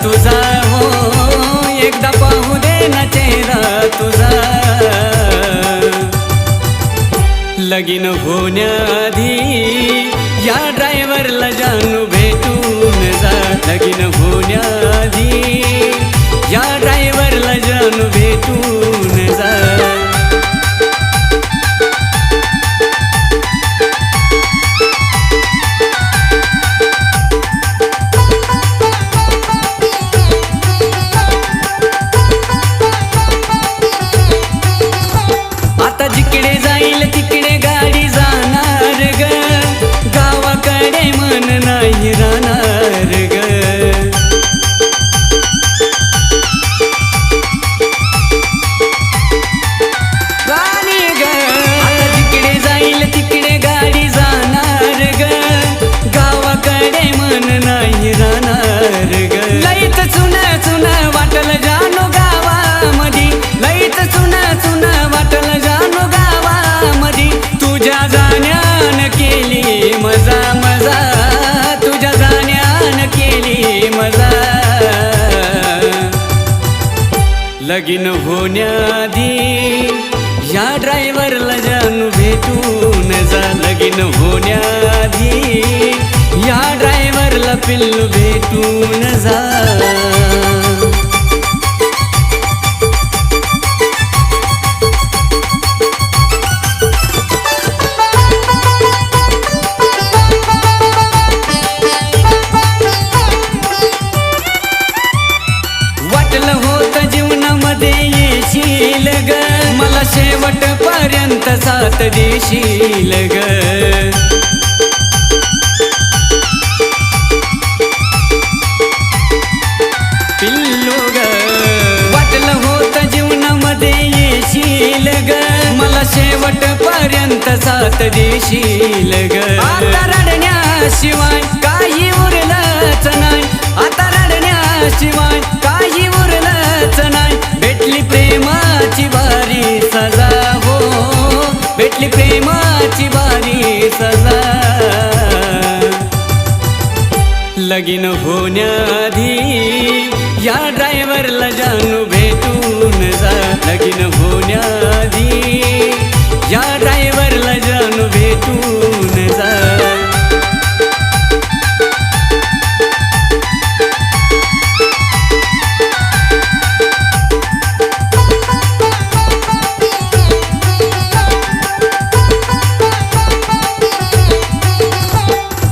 तुझा हो, एकदा पाहू दे ना चेहरा तुझा. लगीन होण्याआधी या ड्रायव्हरला जानू भेटून जा. लगीन होण्याआधी या ड्रायव्हरला जानू भेटून जा. आता जिकडे जाईल तिकडे गाडी जाणार ग, गावाकडे मन नाही राहणार ग. राणी ग, आता जिकडे जाईल तिकडे गाडी जाणार ग, गावाकडे मन नाही राहणार ग. लईत चुन चुन वाटल जानू गावामधी, लईत चुन चुन वाटल जानू गावामधी. तुझ्या जाण्यान केली मजा मजा, तुझ्या जाण्यान केली मजा. लगीन होण्याआधी या ड्रायव्हरला जानू भेटून जा. लगीन होण्याआधी या ड्रायव्हरला पिल्लू भेटून जा. वाटलं होतं जीवनामध्ये येशील ग, मला शेवटपर्यंत साथ देशील ग. पिल्लू ग, वाटलं होतं जीवनामध्ये येशील ग, मला शेवटपर्यंत साथ देशील ग. आता रडण्याशिवाय काही उरलंच नाही, आता रडण्याशिवाय काही उरलंच नाही. भेटली प्रेमाची भारी सजा हो, भेटली प्रेमाची भारी सजा. लगीन होण्याआधी या ड्रायव्हरला जानू भेटून जा. लगीन होण्याआधी या ड्रायव्हरला जानू भेटून जा.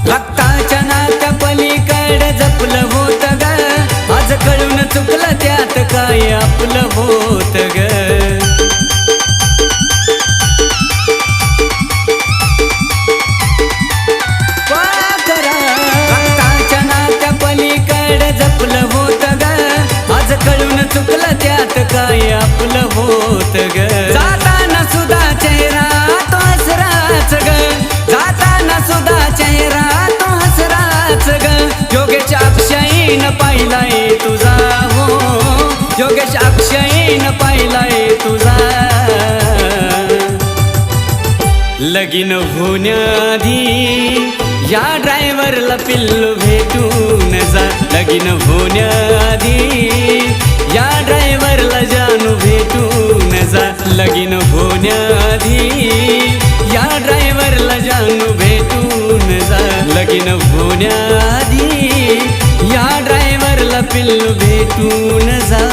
रक्ताच्या नात्या पलीकडे जपलं होतं ग, आज कळून चुकलं त्यात काय आपलं होत ग. रक्ताच्या नात्या पलीकडे जपलं होतं ग, आज कळून चुकलं त्यात काय आपलं होत ग. जाताना सुद्धा चेहरा तो हसराच ग, जाताना सुद्धा चेहरा तो हसराच ग. योगेश अक्षयीन पाहिलाय तुझा हो, योगेश अक्षयीन पाहिलाय तुझा. लगीन होण्याआधी या ड्रायव्हरला पिल्लू भेटून जा. लगीन होण्याआधी या ड्रायव्हरला जानू भेटून जा. लगीन होण्याआधी या ड्रायव्हरला जानू भेटून जा. लगीन होण्याआधी या ड्रायव्हरला पिल्लू भेटून जा.